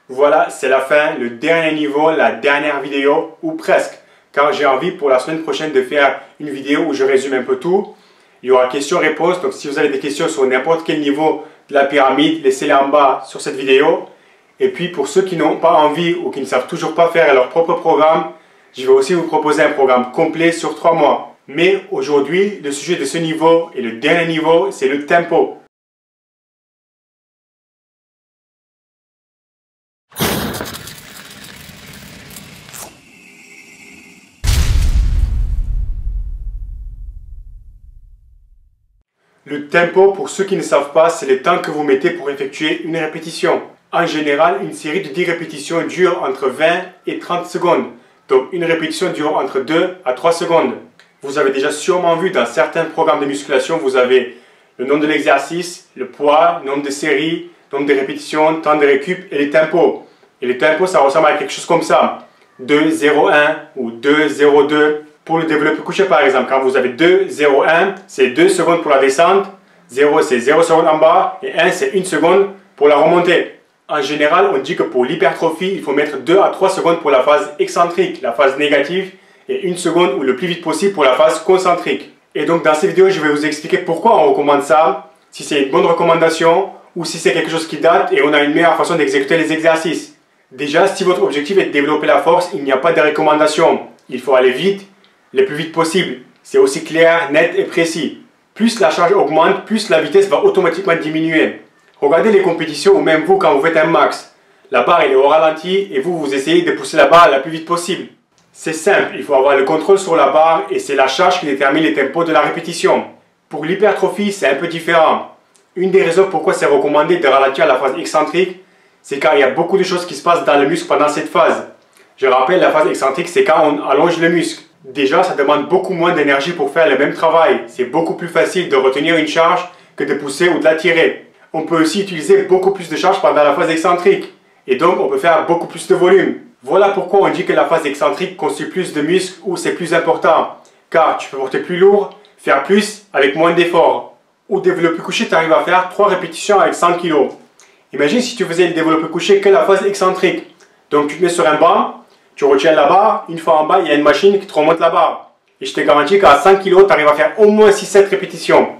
Voilà, c'est la fin, le dernier niveau, la dernière vidéo, ou presque. Car j'ai envie pour la semaine prochaine de faire une vidéo où je résume un peu tout. Il y aura questions-réponses, donc si vous avez des questions sur n'importe quel niveau de la pyramide, laissez-les en bas sur cette vidéo. Et puis pour ceux qui n'ont pas envie ou qui ne savent toujours pas faire leur propre programme, je vais aussi vous proposer un programme complet sur 3 mois. Mais aujourd'hui, le sujet de ce niveau et le dernier niveau, c'est le tempo. Le tempo, pour ceux qui ne savent pas, c'est le temps que vous mettez pour effectuer une répétition. En général, une série de 10 répétitions dure entre 20 et 30 secondes. Donc une répétition dure entre 2 à 3 secondes. Vous avez déjà sûrement vu dans certains programmes de musculation, vous avez le nombre de l'exercice, le poids, nombre de séries, nombre de répétitions, temps de récup et les tempos. Et les tempos, ça ressemble à quelque chose comme ça. 2-0-1 ou 2-0-2. Pour le développé couché par exemple, quand vous avez 2-0-1, c'est 2 secondes pour la descente, 0 c'est 0 secondes en bas et 1 c'est 1 seconde pour la remontée. En général, on dit que pour l'hypertrophie, il faut mettre 2 à 3 secondes pour la phase excentrique, la phase négative, et 1 seconde ou le plus vite possible pour la phase concentrique. Et donc dans cette vidéo, je vais vous expliquer pourquoi on recommande ça, si c'est une bonne recommandation ou si c'est quelque chose qui date et on a une meilleure façon d'exécuter les exercices. Déjà, si votre objectif est de développer la force, il n'y a pas de recommandation. Il faut aller vite, le plus vite possible. C'est aussi clair, net et précis. Plus la charge augmente, plus la vitesse va automatiquement diminuer. Regardez les compétitions ou même vous quand vous faites un max. La barre elle est au ralenti et vous essayez de pousser la barre la plus vite possible. C'est simple, il faut avoir le contrôle sur la barre et c'est la charge qui détermine les tempos de la répétition. Pour l'hypertrophie, c'est un peu différent. Une des raisons pourquoi c'est recommandé de ralentir la phase excentrique, c'est car il y a beaucoup de choses qui se passent dans le muscle pendant cette phase. Je rappelle, la phase excentrique, c'est quand on allonge le muscle. Déjà, ça demande beaucoup moins d'énergie pour faire le même travail. C'est beaucoup plus facile de retenir une charge que de pousser ou de la tirer. On peut aussi utiliser beaucoup plus de charge pendant la phase excentrique. Et donc, on peut faire beaucoup plus de volume. Voilà pourquoi on dit que la phase excentrique constitue plus de muscles ou c'est plus important. Car tu peux porter plus lourd, faire plus avec moins d'efforts. Au développé couché, tu arrives à faire 3 répétitions avec 100 kg. Imagine si tu faisais le développé couché que la phase excentrique. Donc, tu te mets sur un banc. Tu retiens la barre, une fois en bas, il y a une machine qui te remonte la barre. Et je te garantis qu'à 100 kg, tu arrives à faire au moins 6-7 répétitions.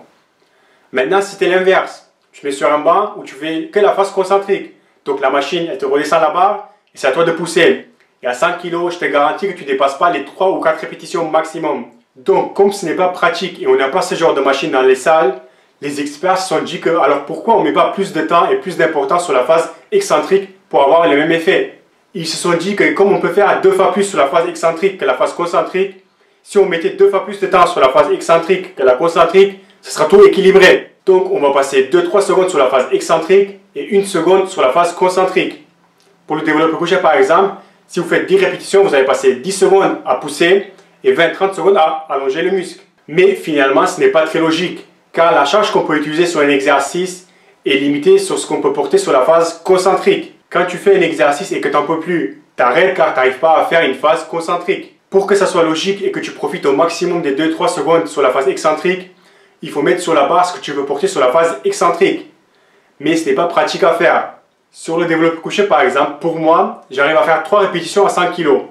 Maintenant, si c'était l'inverse, tu mets sur un banc où tu fais que la phase concentrique. Donc la machine, elle te redescend la barre et c'est à toi de pousser. Et à 100 kg, je te garantis que tu ne dépasses pas les 3 ou 4 répétitions maximum. Donc, comme ce n'est pas pratique et on n'a pas ce genre de machine dans les salles, les experts se sont dit que alors pourquoi on ne met pas plus de temps et plus d'importance sur la phase excentrique pour avoir le même effet? Ils se sont dit que comme on peut faire 2 fois plus sur la phase excentrique que la phase concentrique, si on mettait 2 fois plus de temps sur la phase excentrique que la concentrique, ce sera tout équilibré. Donc on va passer 2-3 secondes sur la phase excentrique et 1 seconde sur la phase concentrique. Pour le développé couché par exemple, si vous faites 10 répétitions, vous allez passer 10 secondes à pousser et 20-30 secondes à allonger le muscle. Mais finalement, ce n'est pas très logique, car la charge qu'on peut utiliser sur un exercice est limitée sur ce qu'on peut porter sur la phase concentrique. Quand tu fais un exercice et que tu n'en peux plus, t'arrêtes car tu n'arrives pas à faire une phase concentrique. Pour que ça soit logique et que tu profites au maximum des 2-3 secondes sur la phase excentrique, il faut mettre sur la barre ce que tu veux porter sur la phase excentrique. Mais ce n'est pas pratique à faire. Sur le développé couché par exemple, pour moi, j'arrive à faire 3 répétitions à 100 kg.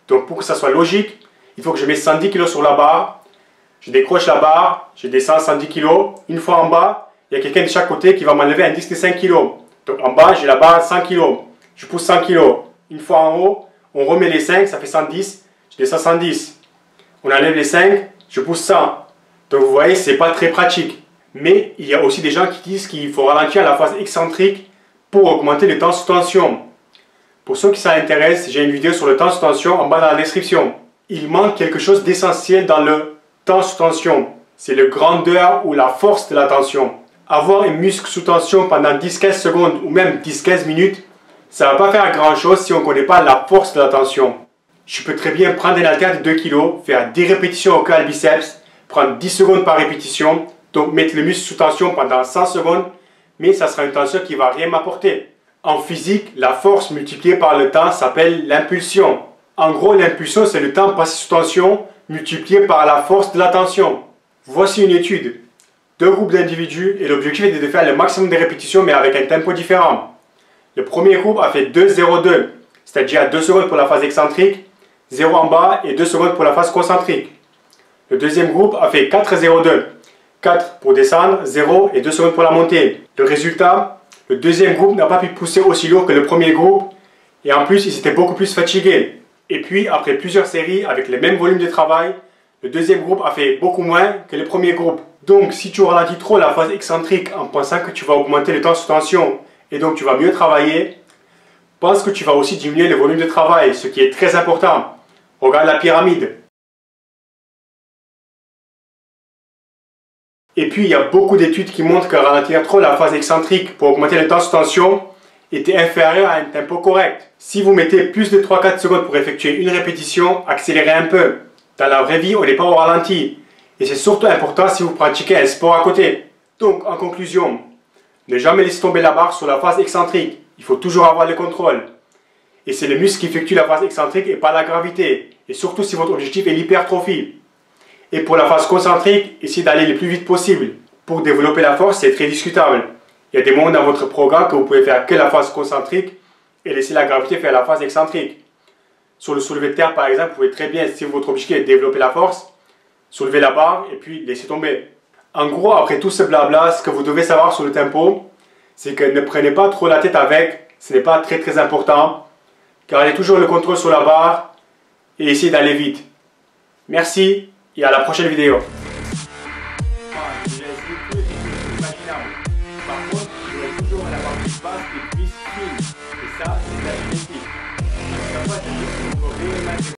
Donc pour que ça soit logique, il faut que je mette 110 kg sur la barre, je décroche la barre, je descends 110 kg. Une fois en bas, il y a quelqu'un de chaque côté qui va m'enlever un disque de 5 kg. Donc en bas, j'ai la barre 100 kg. Je pousse 100 kg. Une fois en haut, on remet les 5, ça fait 110. Je descends 110. On enlève les 5, je pousse 100. Donc vous voyez, ce n'est pas très pratique. Mais il y a aussi des gens qui disent qu'il faut ralentir la phase excentrique pour augmenter le temps sous tension. Pour ceux qui s'intéressent, j'ai une vidéo sur le temps sous tension en bas dans la description. Il manque quelque chose d'essentiel dans le temps sous tension. C'est le grandeur ou la force de la tension. Avoir un muscle sous tension pendant 10-15 secondes ou même 10-15 minutes, ça ne va pas faire grand chose si on ne connaît pas la force de la tension. Je peux très bien prendre un haltère de 2 kg, faire 10 répétitions au curl biceps, prendre 10 secondes par répétition, donc mettre le muscle sous tension pendant 100 secondes, mais ça sera une tension qui ne va rien m'apporter. En physique, la force multipliée par le temps s'appelle l'impulsion. En gros, l'impulsion, c'est le temps passé sous tension multiplié par la force de la tension. Voici une étude. 2 groupes d'individus et l'objectif est de faire le maximum de répétitions mais avec un tempo différent. Le premier groupe a fait 2-0-2, c'est-à-dire 2 secondes pour la phase excentrique, 0 en bas et 2 secondes pour la phase concentrique. Le deuxième groupe a fait 4-0-2, 4 pour descendre, 0 et 2 secondes pour la montée. Le résultat, le deuxième groupe n'a pas pu pousser aussi lourd que le premier groupe et en plus ils étaient beaucoup plus fatigués. Et puis après plusieurs séries avec les mêmes volumes de travail, le deuxième groupe a fait beaucoup moins que le premier groupe. Donc si tu ralentis trop la phase excentrique en pensant que tu vas augmenter le temps sous tension et donc tu vas mieux travailler, pense que tu vas aussi diminuer le volume de travail, ce qui est très important. Regarde la pyramide. Et puis il y a beaucoup d'études qui montrent que ralentir trop la phase excentrique pour augmenter le temps sous tension était inférieur à un tempo correct. Si vous mettez plus de 3-4 secondes pour effectuer une répétition, accélérez un peu. Dans la vraie vie, on n'est pas au ralenti. Et c'est surtout important si vous pratiquez un sport à côté. Donc, en conclusion, ne jamais laisser tomber la barre sur la phase excentrique. Il faut toujours avoir le contrôle. Et c'est le muscle qui effectue la phase excentrique et pas la gravité. Et surtout si votre objectif est l'hypertrophie. Et pour la phase concentrique, essayez d'aller le plus vite possible. Pour développer la force, c'est très discutable. Il y a des moments dans votre programme que vous pouvez faire que la phase concentrique et laisser la gravité faire la phase excentrique. Sur le soulevé de terre, par exemple, vous pouvez très bien, si votre objectif est de développer la force, soulever la barre et puis laisser tomber. En gros, après tout ce blabla, ce que vous devez savoir sur le tempo, c'est que ne prenez pas trop la tête avec, ce n'est pas très important. Gardez toujours le contrôle sur la barre et essayez d'aller vite. Merci et à la prochaine vidéo. Par contre, vous aurez toujours la partie basse qui est plus fine. Et ça, c'est la génétique.